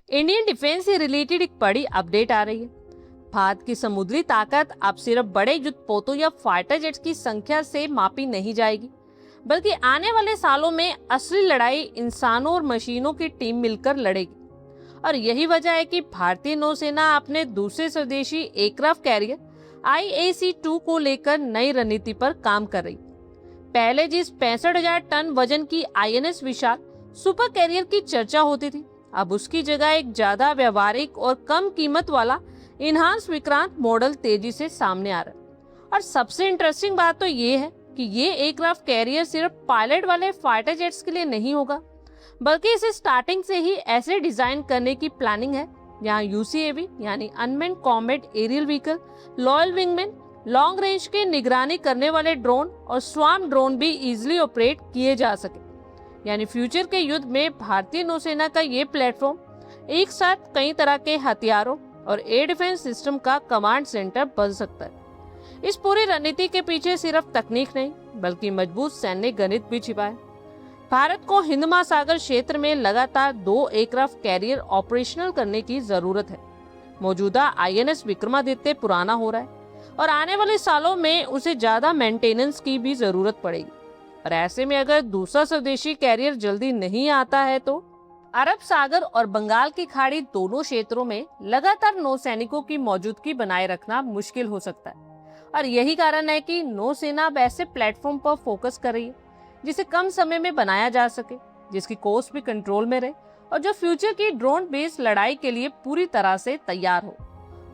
Indian defence से related एक बड़ी अपडेट आ रही है। भारत की समुद्री ताकत अब सिर्फ बड़े युद्धपोतों या फाइटर जेट्स की संख्या से मापी नहीं जाएगी, बल्कि आने वाले सालों में असली लड़ाई इंसानों और मशीनों की टीम मिलकर लड़ेगी। और यही वजह है कि भारतीय नौसेना अपने दूसरे स्वदेशी एयरक्राफ्ट कैरियर IAC-2 को लेकर नई रणनीति पर काम कर रही। पहले जिस 65,000 टन वजन की INS विशाल सुपर कैरियर की चर्चा होती थी, अब उसकी जगह एक ज्यादा व्यवहारिक और कम कीमत वाला इनहांस विक्रांत मॉडल तेजी से सामने आ रहा है। और सबसे इंटरेस्टिंग बात तो ये है कि ये एयरक्राफ्ट कैरियर सिर्फ पायलट वाले फाइटर जेट्स के लिए नहीं होगा, बल्कि इसे स्टार्टिंग से ही ऐसे डिजाइन करने की प्लानिंग है यहाँ UCAV यानी unmanned combat aerial vehicle, loyal wingman, long range के निगरानी करने वाले ड्रोन और स्वार्म ड्रोन भी इजिली ऑपरेट किए जा सके। यानी फ्यूचर के युद्ध में भारतीय नौसेना का ये प्लेटफॉर्म एक साथ कई तरह के हथियारों और एयर डिफेंस सिस्टम का कमांड सेंटर बन सकता है। इस पूरी रणनीति के पीछे सिर्फ तकनीक नहीं, बल्कि मजबूत सैन्य गणित भी छिपा है। भारत को हिंद महासागर क्षेत्र में लगातार 2 एयरक्राफ्ट कैरियर ऑपरेशनल करने की जरूरत है। मौजूदा INS विक्रमादित्य पुराना हो रहा है और आने वाले सालों में उसे ज्यादा मेंटेनेंस की भी जरूरत पड़ेगी। और ऐसे में अगर दूसरा स्वदेशी कैरियर जल्दी नहीं आता है तो अरब सागर और बंगाल की खाड़ी दोनों क्षेत्रों में लगातार नौसैनिकों की मौजूदगी बनाए रखना मुश्किल हो सकता है। और यही कारण है कि नौसेना अब ऐसे प्लेटफॉर्म पर फोकस कर रही है जिसे कम समय में बनाया जा सके, जिसकी कॉस्ट भी कंट्रोल में रहे और जो फ्यूचर की ड्रोन बेस्ड लड़ाई के लिए पूरी तरह से तैयार हो।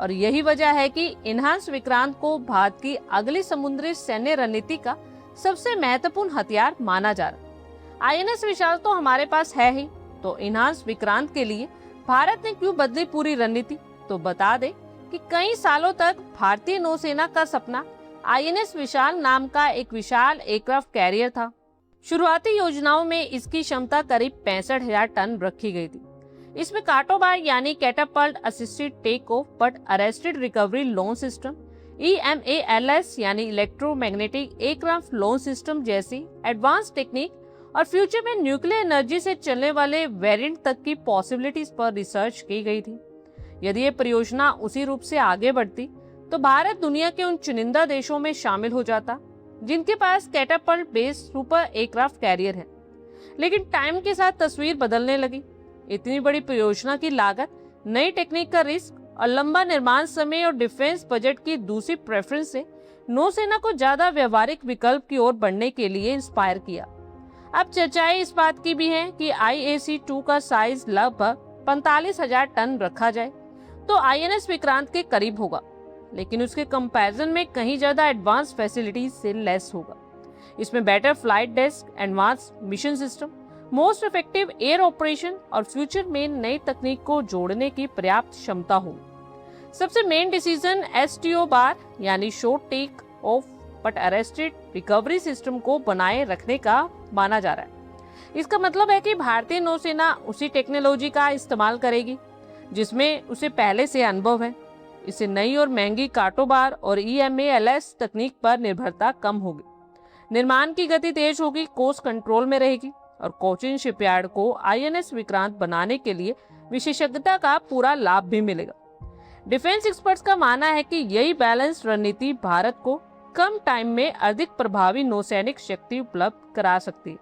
और यही वजह है कि इनहांस विक्रांत को भारत की अगली समुद्री सैन्य रणनीति का सबसे महत्वपूर्ण हथियार माना जा रहा है। INS विशाल तो हमारे पास है ही, तो इनहांस विक्रांत के लिए भारत ने क्यों बदली पूरी रणनीति? तो बता दे कि कई सालों तक भारतीय नौसेना का सपना INS विशाल नाम का एक विशाल एयरक्राफ्ट कैरियर था। शुरुआती योजनाओं में इसकी क्षमता करीब 65,000 टन रखी गई थी। इसमें काटोबार यानी catapult assisted take off but arrested recovery launch system, EMALS यानी इलेक्ट्रोमैग्नेटिक एयरक्राफ्ट लॉन्च सिस्टम जैसी एडवांस टेक्निक और फ्यूचर में न्यूक्लियर एनर्जी से चलने वाले वेरिएंट तक की पॉसिबिलिटीज पर रिसर्च की गई थी। यदि ये परियोजना उसी रूप से आगे बढ़ती तो भारत दुनिया के उन चुनिंदा देशों में शामिल हो जाता जिनके पास catapult based super aircraft carrier है। लेकिन टाइम के साथ तस्वीर बदलने लगी। इतनी बड़ी परियोजना की लागत, नई टेक्निक का रिस्क और लंबा निर्माण समय और डिफेंस बजट की दूसरी प्रेफरेंस से नौसेना को ज्यादा व्यवहारिक विकल्प की ओर बढ़ने के लिए इंस्पायर किया। अब चर्चाएं इस बात की भी हैं कि IAC-2 का साइज लगभग 45,000 टन रखा जाए तो INS विक्रांत के करीब होगा, लेकिन उसके कंपैरिजन में कहीं ज्यादा एडवांस फैसिलिटीज से लेस होगा। इसमें better flight desk, advance mission system, most effective air operation और फ्यूचर में नई तकनीक को जोड़ने की पर्याप्त क्षमता होगी। सबसे मेन डिसीजन STO बार यानी short take off but arrested recovery system को बनाए रखने का माना जा रहा है। इसका मतलब है कि भारतीय नौसेना उसी टेक्नोलॉजी का इस्तेमाल करेगी जिसमें उसे पहले से अनुभव है। इससे नई और महंगी काटोबार और EMALS तकनीक पर निर्भरता कम होगी, निर्माण की गति तेज होगी, कॉस्ट कंट्रोल में रहेगी और कोचिन शिपयार्ड को INS विक्रांत बनाने के लिए विशेषज्ञता का पूरा लाभ भी मिलेगा। डिफेंस एक्सपर्ट्स का मानना है कि यही बैलेंस रणनीति भारत को कम टाइम में अधिक प्रभावी नौसैनिक शक्ति उपलब्ध करा सकती है।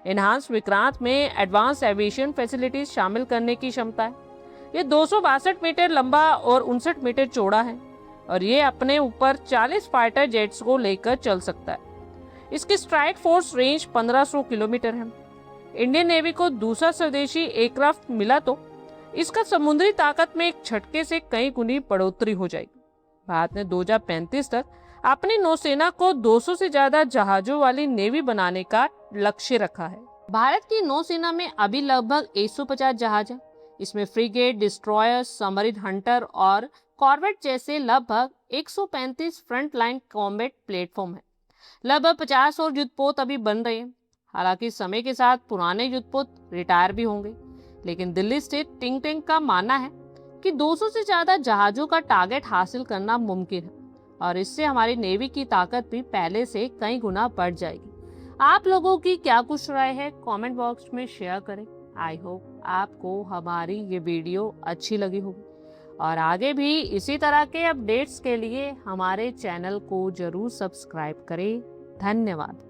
इनहांस विक्रांत में एडवांस एविएशन फैसिलिटीज शामिल करने की क्षमता है। ये 262 मीटर लंबा और 59 मीटर चौड़ा है और ये अपने ऊपर 40 फाइटर जेट्स को लेकर चल सकता है। इसकी स्ट्राइक फोर्स रेंज 1500 किलोमीटर है। इंडियन नेवी को दूसरा स्वदेशी एयरक्राफ्ट मिला तो इसका समुद्री ताकत में एक झटके से कई गुनी बढ़ोतरी हो जाएगी। भारत ने 2035 तक अपनी नौसेना को 200 से ज्यादा जहाजों वाली नेवी बनाने का लक्ष्य रखा है। भारत की नौसेना में अभी लगभग 150 जहाज हैं। इसमें फ्रिगेट, डिस्ट्रॉयर, सबमरीन हंटर और कॉर्वेट जैसे लगभग 135 फ्रंट लाइन कॉम्बैट प्लेटफॉर्म है। लगभग 50 और युद्धपोत अभी बन रहे हैं। हालांकि समय के साथ पुराने युद्धपोत रिटायर भी होंगे, लेकिन दिल्ली स्थित थिंक टैंक का मानना है कि 200 से ज्यादा जहाजों का टारगेट हासिल करना मुमकिन है और इससे हमारी नेवी की ताकत भी पहले से कई गुना बढ़ जाएगी। आप लोगों की क्या कुछ राय है? कमेंट बॉक्स में शेयर करें। आई होप आपको हमारी ये वीडियो अच्छी लगी होगी और आगे भी इसी तरह के अपडेट्स के लिए हमारे चैनल को जरूर सब्सक्राइब करें। धन्यवाद।